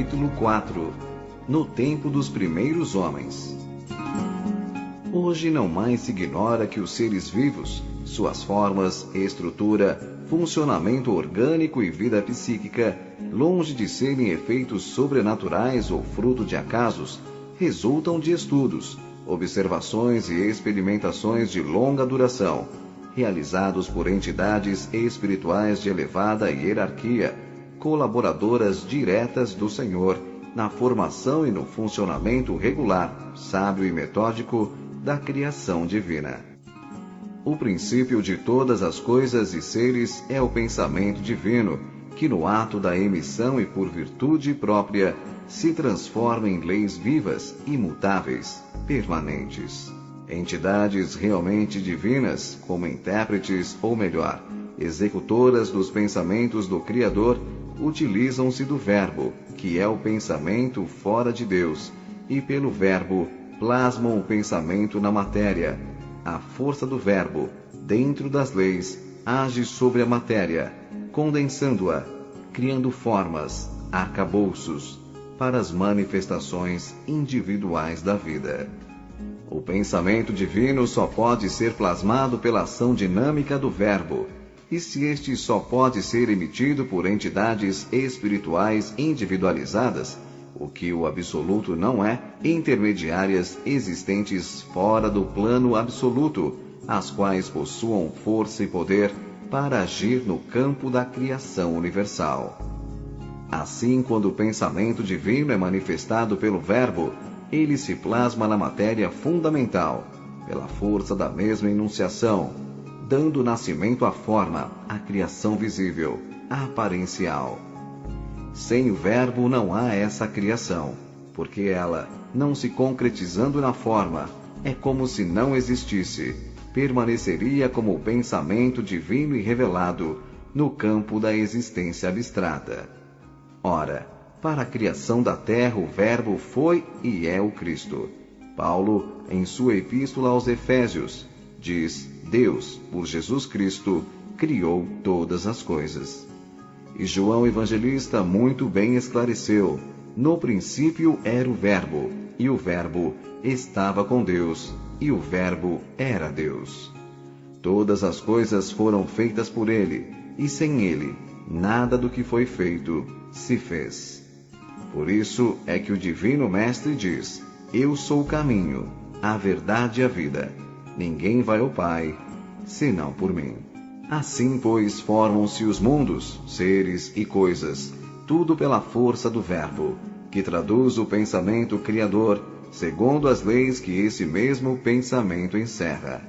capítulo 4. No tempo dos primeiros homens. Hoje não mais se ignora que os seres vivos, suas formas, estrutura, funcionamento orgânico e vida psíquica, longe de serem efeitos sobrenaturais ou fruto de acasos, resultam de estudos, observações e experimentações de longa duração, realizados por entidades espirituais de elevada hierarquia, colaboradoras diretas do Senhor, na formação e no funcionamento regular, sábio e metódico da criação divina. O princípio de todas as coisas e seres é o pensamento divino, que no ato da emissão e por virtude própria, se transforma em leis vivas, imutáveis, permanentes. Entidades realmente divinas, como intérpretes, ou melhor, executoras dos pensamentos do Criador, utilizam-se do Verbo, que é o pensamento fora de Deus, e pelo Verbo plasmam o pensamento na matéria. A força do Verbo, dentro das leis, age sobre a matéria, condensando-a, criando formas, arcabouços, para as manifestações individuais da vida. O pensamento divino só pode ser plasmado pela ação dinâmica do Verbo, e se este só pode ser emitido por entidades espirituais individualizadas, o que o absoluto não é, intermediárias existentes fora do plano absoluto, as quais possuam força e poder para agir no campo da criação universal. Assim, quando o pensamento divino é manifestado pelo Verbo, ele se plasma na matéria fundamental, pela força da mesma enunciação, dando nascimento à forma, à criação visível, aparencial. Sem o Verbo não há essa criação, porque ela, não se concretizando na forma, é como se não existisse, permaneceria como o pensamento divino e revelado no campo da existência abstrata. Ora, para a criação da terra o Verbo foi e é o Cristo. Paulo, em sua epístola aos Efésios, diz: Deus, por Jesus Cristo, criou todas as coisas. E João Evangelista muito bem esclareceu: no princípio era o Verbo, e o Verbo estava com Deus, e o Verbo era Deus. Todas as coisas foram feitas por ele, e sem ele, nada do que foi feito se fez. Por isso é que o Divino Mestre diz: Eu sou o caminho, a verdade e a vida. Ninguém vai ao Pai, senão por mim. Assim, pois, formam-se os mundos, seres e coisas, tudo pela força do Verbo, que traduz o pensamento criador, segundo as leis que esse mesmo pensamento encerra.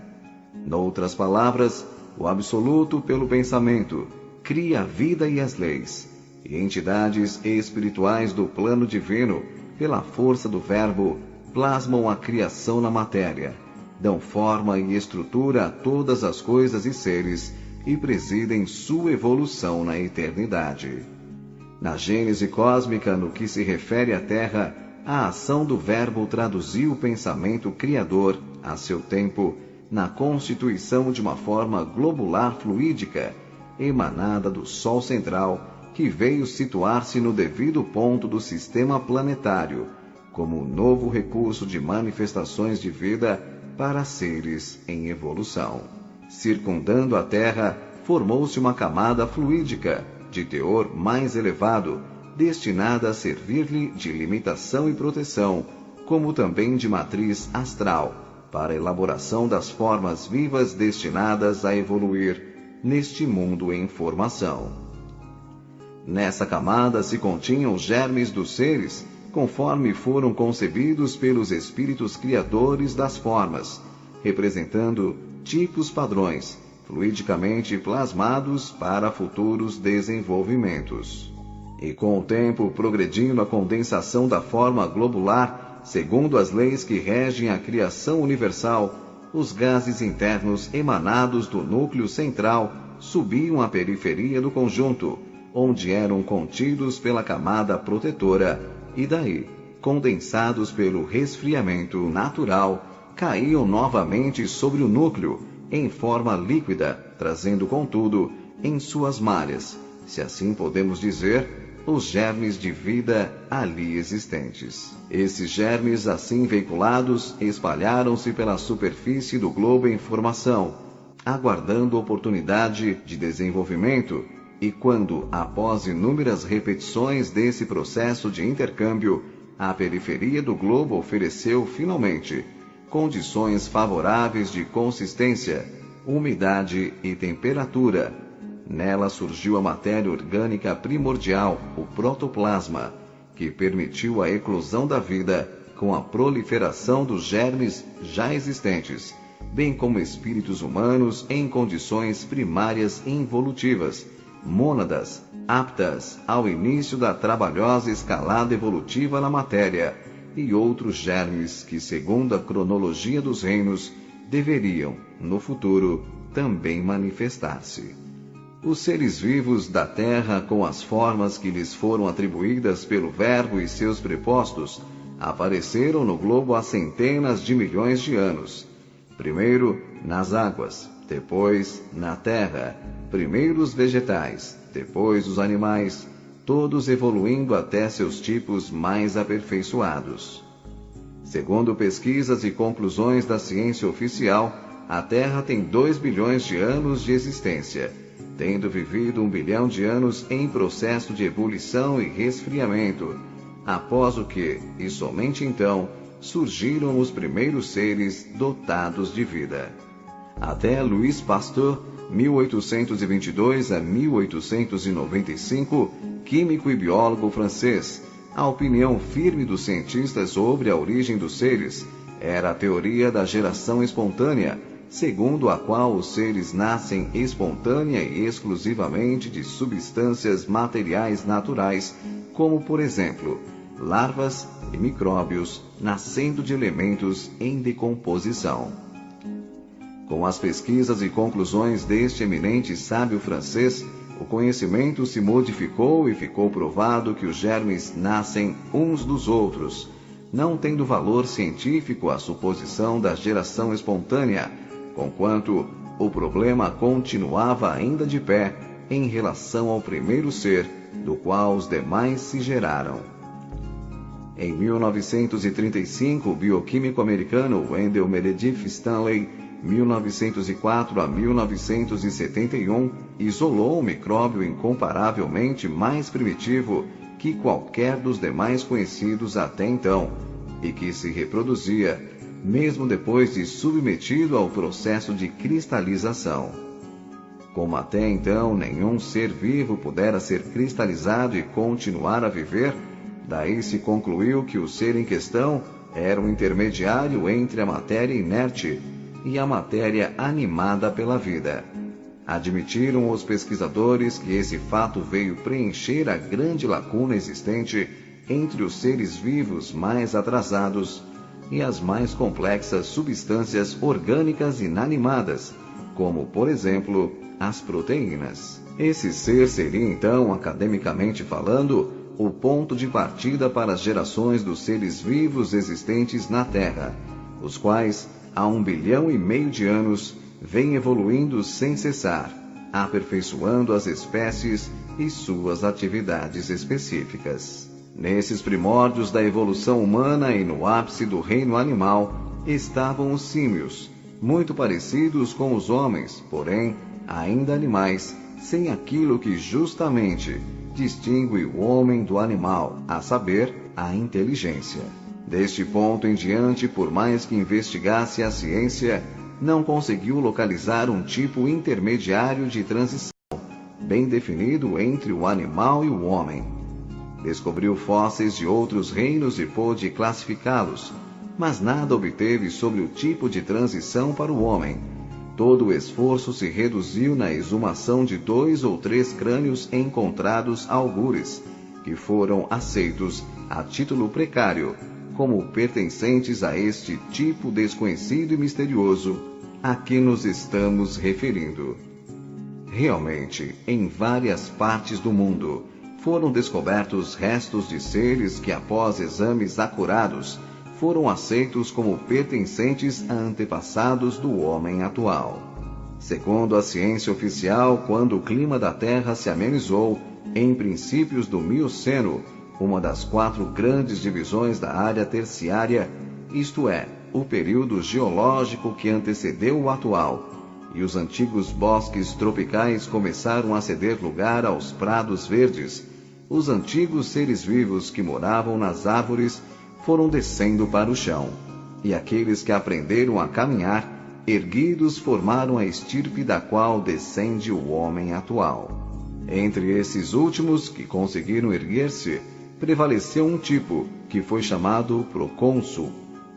Noutras palavras, o absoluto pelo pensamento cria a vida e as leis, e entidades espirituais do plano divino, pela força do Verbo, plasmam a criação na matéria, dão forma e estrutura a todas as coisas e seres e presidem sua evolução na eternidade. Na gênese cósmica, no que se refere à Terra, a ação do Verbo traduziu o pensamento criador, a seu tempo, na constituição de uma forma globular fluídica, emanada do Sol central, que veio situar-se no devido ponto do sistema planetário, como novo recurso de manifestações de vida para seres em evolução. Circundando a Terra, formou-se uma camada fluídica, de teor mais elevado, destinada a servir-lhe de limitação e proteção, como também de matriz astral, para a elaboração das formas vivas destinadas a evoluir neste mundo em formação. Nessa camada se continham os germes dos seres, conforme foram concebidos pelos espíritos criadores das formas, representando tipos padrões, fluidicamente plasmados para futuros desenvolvimentos. E com o tempo progredindo a condensação da forma globular, segundo as leis que regem a criação universal, os gases internos emanados do núcleo central subiam à periferia do conjunto, onde eram contidos pela camada protetora, e daí, condensados pelo resfriamento natural, caíam novamente sobre o núcleo, em forma líquida, trazendo, contudo, em suas malhas, se assim podemos dizer, os germes de vida ali existentes. Esses germes, assim veiculados, espalharam-se pela superfície do globo em formação, aguardando oportunidade de desenvolvimento, e quando, após inúmeras repetições desse processo de intercâmbio, a periferia do globo ofereceu, finalmente, condições favoráveis de consistência, umidade e temperatura, nela surgiu a matéria orgânica primordial, o protoplasma, que permitiu a eclosão da vida com a proliferação dos germes já existentes, bem como espíritos humanos em condições primárias involutivas, mônadas, aptas ao início da trabalhosa escalada evolutiva na matéria, e outros germes que, segundo a cronologia dos reinos, deveriam, no futuro, também manifestar-se. Os seres vivos da Terra, com as formas que lhes foram atribuídas pelo Verbo e seus prepostos, apareceram no globo há centenas de milhões de anos. Primeiro nas águas, depois na terra, primeiro os vegetais, depois os animais, todos evoluindo até seus tipos mais aperfeiçoados. Segundo pesquisas e conclusões da ciência oficial, a Terra tem 2 bilhões de anos de existência, tendo vivido 1 bilhão de anos em processo de ebulição e resfriamento, após o que, e somente então, surgiram os primeiros seres dotados de vida. Até Louis Pasteur, 1822 a 1895, químico e biólogo francês, a opinião firme dos cientistas sobre a origem dos seres era a teoria da geração espontânea, segundo a qual os seres nascem espontânea e exclusivamente de substâncias materiais naturais, como, por exemplo, larvas e micróbios nascendo de elementos em decomposição. Com as pesquisas e conclusões deste eminente sábio francês, o conhecimento se modificou e ficou provado que os germes nascem uns dos outros, não tendo valor científico a suposição da geração espontânea, conquanto o problema continuava ainda de pé em relação ao primeiro ser, do qual os demais se geraram. Em 1935, o bioquímico americano Wendell Meredith Stanley, 1904 a 1971, isolou um micróbio incomparavelmente mais primitivo que qualquer dos demais conhecidos até então, e que se reproduzia, mesmo depois de submetido ao processo de cristalização. Como até então nenhum ser vivo pudera ser cristalizado e continuar a viver, daí se concluiu que o ser em questão era um intermediário entre a matéria inerte e a matéria animada pela vida. Admitiram os pesquisadores que esse fato veio preencher a grande lacuna existente entre os seres vivos mais atrasados e as mais complexas substâncias orgânicas inanimadas, como, por exemplo, as proteínas. Esse ser seria, então, academicamente falando, o ponto de partida para as gerações dos seres vivos existentes na Terra, os quais, há 1,5 bilhão de anos, vêm evoluindo sem cessar, aperfeiçoando as espécies e suas atividades específicas. Nesses primórdios da evolução humana e no ápice do reino animal, estavam os símios, muito parecidos com os homens, porém, ainda animais, sem aquilo que justamente distingue o homem do animal, a saber, a inteligência. Deste ponto em diante, por mais que investigasse a ciência, não conseguiu localizar um tipo intermediário de transição, bem definido entre o animal e o homem. Descobriu fósseis de outros reinos e pôde classificá-los, mas nada obteve sobre o tipo de transição para o homem. Todo o esforço se reduziu na exumação de 2 ou 3 crânios encontrados algures, que foram aceitos a título precário, como pertencentes a este tipo desconhecido e misterioso a que nos estamos referindo. Realmente, em várias partes do mundo, foram descobertos restos de seres que, após exames acurados, foram aceitos como pertencentes a antepassados do homem atual. Segundo a ciência oficial, quando o clima da Terra se amenizou, em princípios do Mioceno, uma das 4 grandes divisões da área terciária, isto é, o período geológico que antecedeu o atual, e os antigos bosques tropicais começaram a ceder lugar aos prados verdes, os antigos seres vivos que moravam nas árvores foram descendo para o chão, e aqueles que aprenderam a caminhar, erguidos, formaram a estirpe da qual descende o homem atual. Entre esses últimos que conseguiram erguer-se, prevaleceu um tipo que foi chamado procônsul,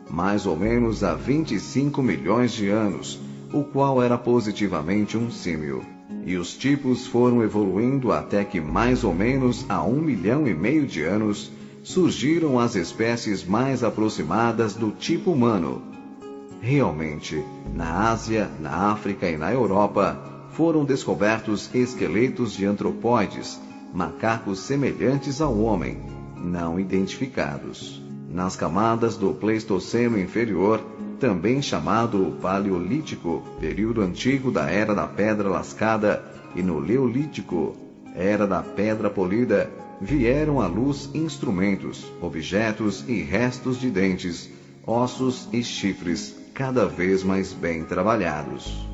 mais ou menos há 25 milhões de anos, o qual era positivamente um símio. E os tipos foram evoluindo até que mais ou menos há 1,5 milhão de anos surgiram as espécies mais aproximadas do tipo humano. Realmente, na Ásia, na África e na Europa, foram descobertos esqueletos de antropóides, macacos semelhantes ao homem, não identificados. Nas camadas do Pleistoceno inferior, também chamado Paleolítico, período antigo da Era da Pedra Lascada, e no Neolítico, Era da Pedra Polida, vieram à luz instrumentos, objetos e restos de dentes, ossos e chifres, cada vez mais bem trabalhados.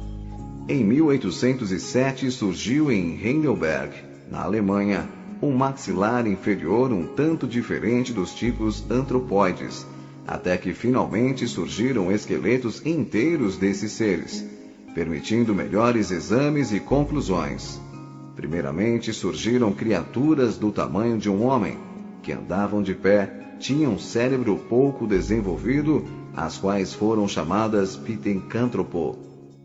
Em 1807 surgiu em Heidelberg, na Alemanha, um maxilar inferior um tanto diferente dos tipos antropóides, até que finalmente surgiram esqueletos inteiros desses seres, permitindo melhores exames e conclusões. Primeiramente surgiram criaturas do tamanho de um homem, que andavam de pé, tinham cérebro pouco desenvolvido, as quais foram chamadas Pitecântropo,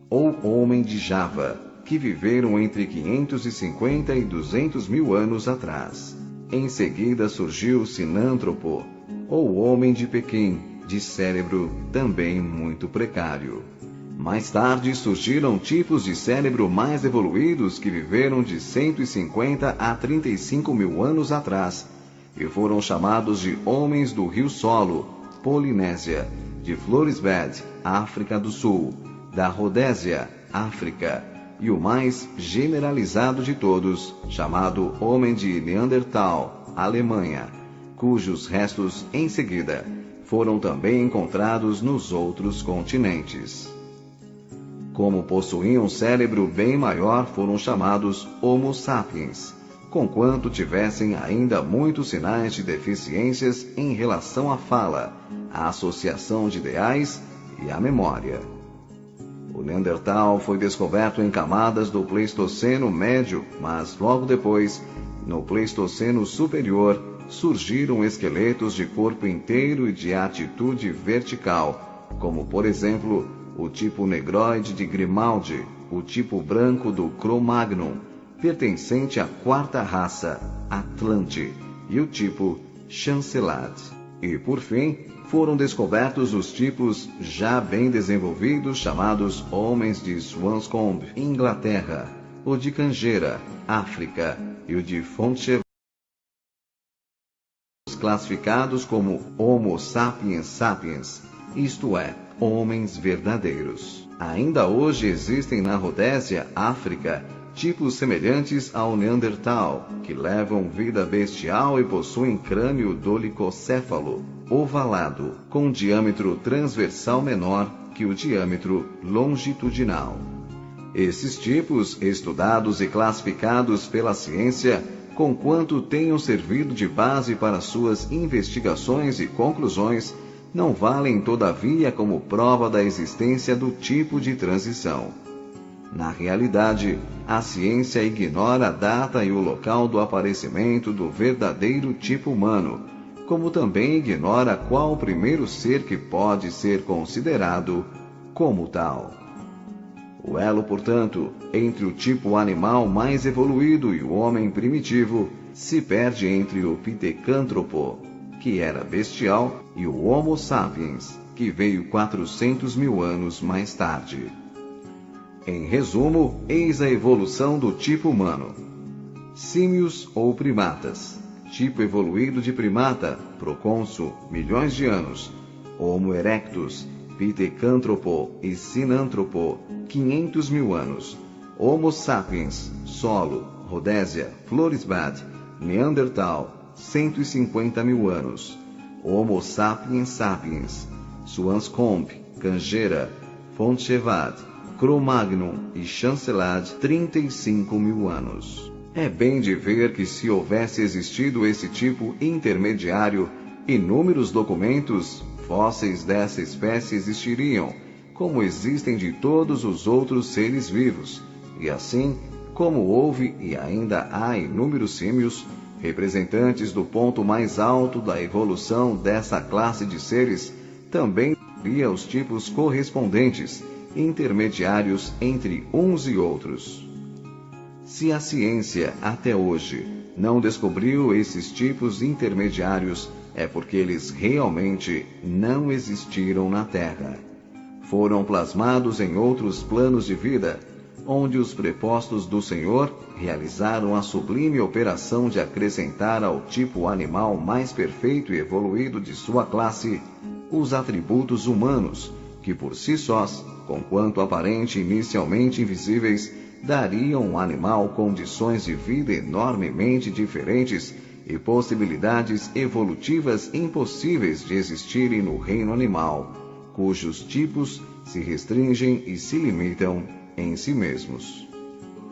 ou Homem de Java, que viveram entre 550 e 200 mil anos atrás. Em seguida surgiu Sinântropo, ou Homem de Pequim, de cérebro também muito precário. Mais tarde surgiram tipos de cérebro mais evoluídos que viveram de 150 a 35 mil anos atrás, e foram chamados de Homens do Rio Solo, Polinésia, de Floresbed, África do Sul, da Rodésia, África, e o mais generalizado de todos, chamado Homem de Neandertal, Alemanha, cujos restos, em seguida, foram também encontrados nos outros continentes. Como possuíam um cérebro bem maior, foram chamados Homo sapiens, conquanto tivessem ainda muitos sinais de deficiências em relação à fala, à associação de ideais e à memória. O Neandertal foi descoberto em camadas do Pleistoceno médio, mas logo depois, no Pleistoceno superior, surgiram esqueletos de corpo inteiro e de atitude vertical, como por exemplo, o tipo negroide de Grimaldi, o tipo branco do Cro-Magnon, pertencente à 4ª raça, Atlante, e o tipo Chancelad. E por fim, foram descobertos os tipos já bem desenvolvidos chamados Homens de Swanscombe, Inglaterra, o de Cangeira, África, e o de Fontchevade, classificados como Homo sapiens sapiens, isto é, homens verdadeiros. Ainda hoje existem na Rodésia, África, tipos semelhantes ao Neandertal, que levam vida bestial e possuem crânio dolicocéfalo, ovalado, com diâmetro transversal menor que o diâmetro longitudinal. Esses tipos, estudados e classificados pela ciência, conquanto tenham servido de base para suas investigações e conclusões, não valem todavia como prova da existência do tipo de transição. Na realidade, a ciência ignora a data e o local do aparecimento do verdadeiro tipo humano, como também ignora qual o primeiro ser que pode ser considerado como tal. O elo, portanto, entre o tipo animal mais evoluído e o homem primitivo se perde entre o Pitecântropo, que era bestial, e o Homo sapiens, que veio 400 mil anos mais tarde. Em resumo, eis a evolução do tipo humano. Símios ou primatas. Tipo evoluído de primata, procônsul, milhões de anos. Homo erectus, Pitecântropo e Sinântropo, 500 mil anos. Homo sapiens, solo, Rodésia, Florisbad, Neandertal, 150 mil anos. Homo sapiens sapiens, Swanscombe, Cangeira, Fontchevad, Cro-Magnon e Chancelad, 35 mil anos. É bem de ver que se houvesse existido esse tipo intermediário, inúmeros documentos fósseis dessa espécie existiriam, como existem de todos os outros seres vivos, e assim como houve e ainda há inúmeros símios, representantes do ponto mais alto da evolução dessa classe de seres, também havia os tipos correspondentes, intermediários entre uns e outros. Se a ciência, até hoje, não descobriu esses tipos intermediários, é porque eles realmente não existiram na Terra. Foram plasmados em outros planos de vida, onde os prepostos do Senhor realizaram a sublime operação de acrescentar ao tipo animal mais perfeito e evoluído de sua classe os atributos humanos, que por si sós, conquanto aparente inicialmente invisíveis, dariam ao animal condições de vida enormemente diferentes e possibilidades evolutivas impossíveis de existirem no reino animal, cujos tipos se restringem e se limitam em si mesmos.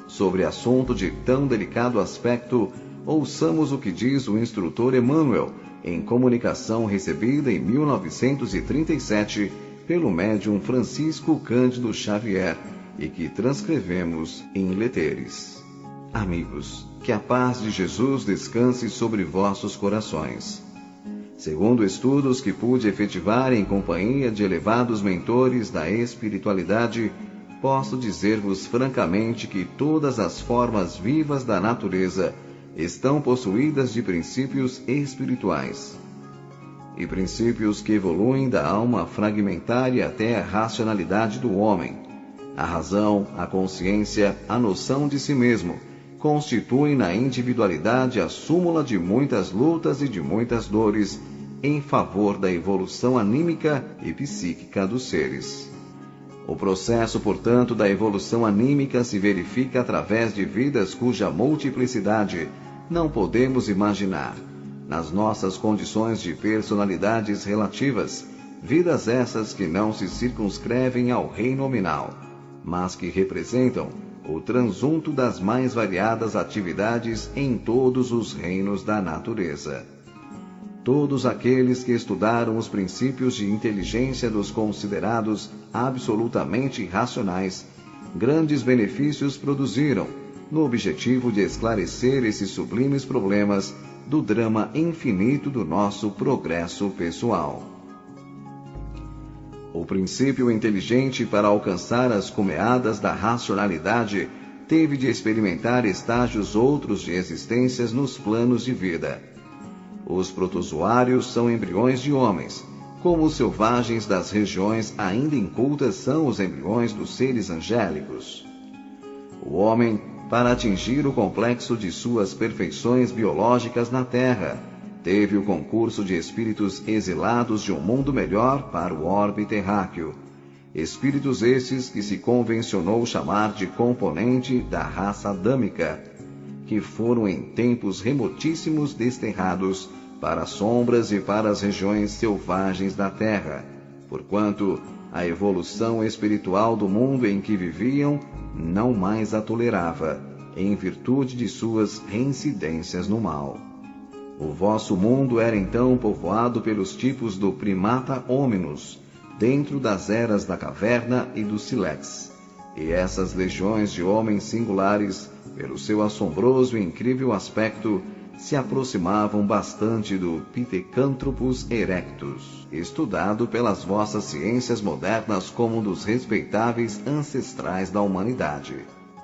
Sobre assunto de tão delicado aspecto, ouçamos o que diz o instrutor Emmanuel, em comunicação recebida em 1937 pelo médium Francisco Cândido Xavier, e que transcrevemos em leteres. Amigos, que a paz de Jesus descanse sobre vossos corações. Segundo estudos que pude efetivar em companhia de elevados mentores da espiritualidade, posso dizer-vos francamente que todas as formas vivas da natureza estão possuídas de princípios espirituais. E princípios que evoluem da alma fragmentária até a racionalidade do homem. A razão, a consciência, a noção de si mesmo, constituem na individualidade a súmula de muitas lutas e de muitas dores em favor da evolução anímica e psíquica dos seres. O processo, portanto, da evolução anímica se verifica através de vidas cuja multiplicidade não podemos imaginar, nas nossas condições de personalidades relativas, vidas essas que não se circunscrevem ao reino nominal, mas que representam o transunto das mais variadas atividades em todos os reinos da natureza. Todos aqueles que estudaram os princípios de inteligência dos considerados absolutamente racionais, grandes benefícios produziram, no objetivo de esclarecer esses sublimes problemas do drama infinito do nosso progresso pessoal. O princípio inteligente, para alcançar as cumeadas da racionalidade, teve de experimentar estágios outros de existências nos planos de vida. Os protozoários são embriões de homens, como os selvagens das regiões ainda incultas são os embriões dos seres angélicos. O homem, para atingir o complexo de suas perfeições biológicas na Terra, teve o concurso de espíritos exilados de um mundo melhor para o orbe terráqueo. Espíritos esses que se convencionou chamar de componente da raça adâmica, que foram em tempos remotíssimos desterrados para as sombras e para as regiões selvagens da Terra, porquanto a evolução espiritual do mundo em que viviam não mais a tolerava, em virtude de suas reincidências no mal. O vosso mundo era então povoado pelos tipos do primata hominus, dentro das eras da caverna e do sílex. E essas legiões de homens singulares, pelo seu assombroso e incrível aspecto, se aproximavam bastante do Pithecanthropus erectus, estudado pelas vossas ciências modernas como um dos respeitáveis ancestrais da humanidade.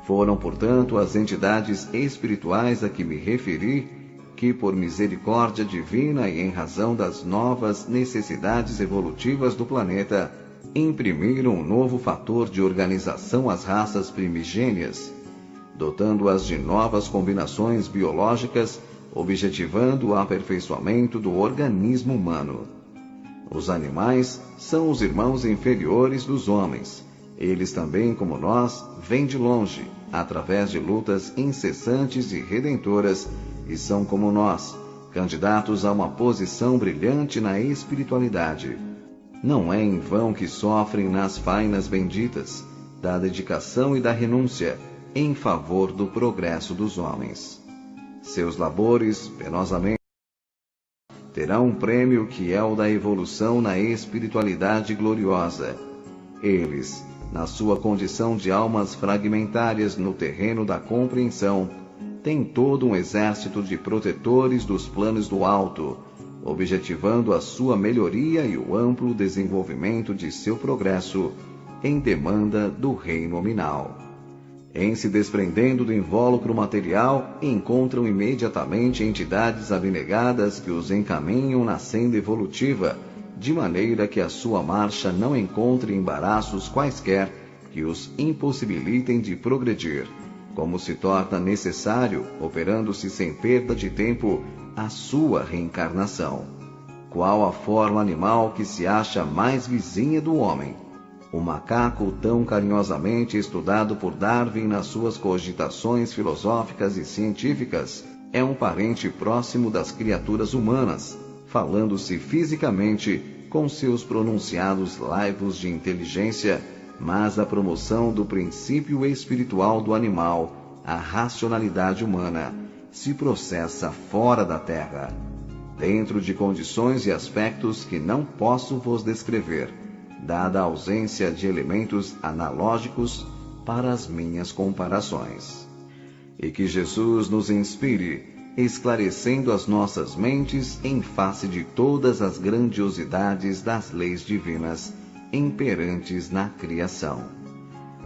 Foram, portanto, as entidades espirituais a que me referi, que, por misericórdia divina e em razão das novas necessidades evolutivas do planeta, imprimiram um novo fator de organização às raças primigênias, dotando-as de novas combinações biológicas, objetivando o aperfeiçoamento do organismo humano. Os animais são os irmãos inferiores dos homens. Eles também, como nós, vêm de longe, através de lutas incessantes e redentoras, e são como nós, candidatos a uma posição brilhante na espiritualidade. Não é em vão que sofrem nas fainas benditas, da dedicação e da renúncia, em favor do progresso dos homens. Seus labores, penosamente, terão um prêmio que é o da evolução na espiritualidade gloriosa. Eles, na sua condição de almas fragmentárias no terreno da compreensão, têm todo um exército de protetores dos planos do alto, objetivando a sua melhoria e o amplo desenvolvimento de seu progresso em demanda do reino nominal. Em se desprendendo do invólucro material, encontram imediatamente entidades abnegadas que os encaminham na senda evolutiva, de maneira que a sua marcha não encontre embaraços quaisquer que os impossibilitem de progredir, como se torna necessário, operando-se sem perda de tempo, a sua reencarnação. Qual a forma animal que se acha mais vizinha do homem? O macaco, tão carinhosamente estudado por Darwin nas suas cogitações filosóficas e científicas, é um parente próximo das criaturas humanas, falando-se fisicamente com seus pronunciados laivos de inteligência, mas a promoção do princípio espiritual do animal, a racionalidade humana, se processa fora da Terra, dentro de condições e aspectos que não posso vos descrever, dada a ausência de elementos analógicos para as minhas comparações. E que Jesus nos inspire, esclarecendo as nossas mentes em face de todas as grandiosidades das leis divinas imperantes na criação.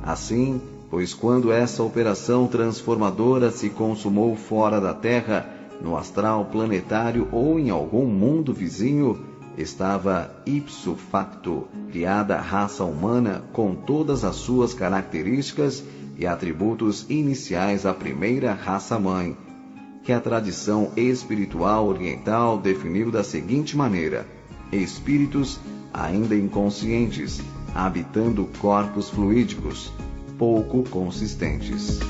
Assim, pois quando essa operação transformadora se consumou fora da Terra, no astral planetário ou em algum mundo vizinho, estava ipso facto criada a raça humana com todas as suas características e atributos iniciais à primeira raça-mãe, que a tradição espiritual oriental definiu da seguinte maneira: espíritos ainda inconscientes, habitando corpos fluídicos, pouco consistentes.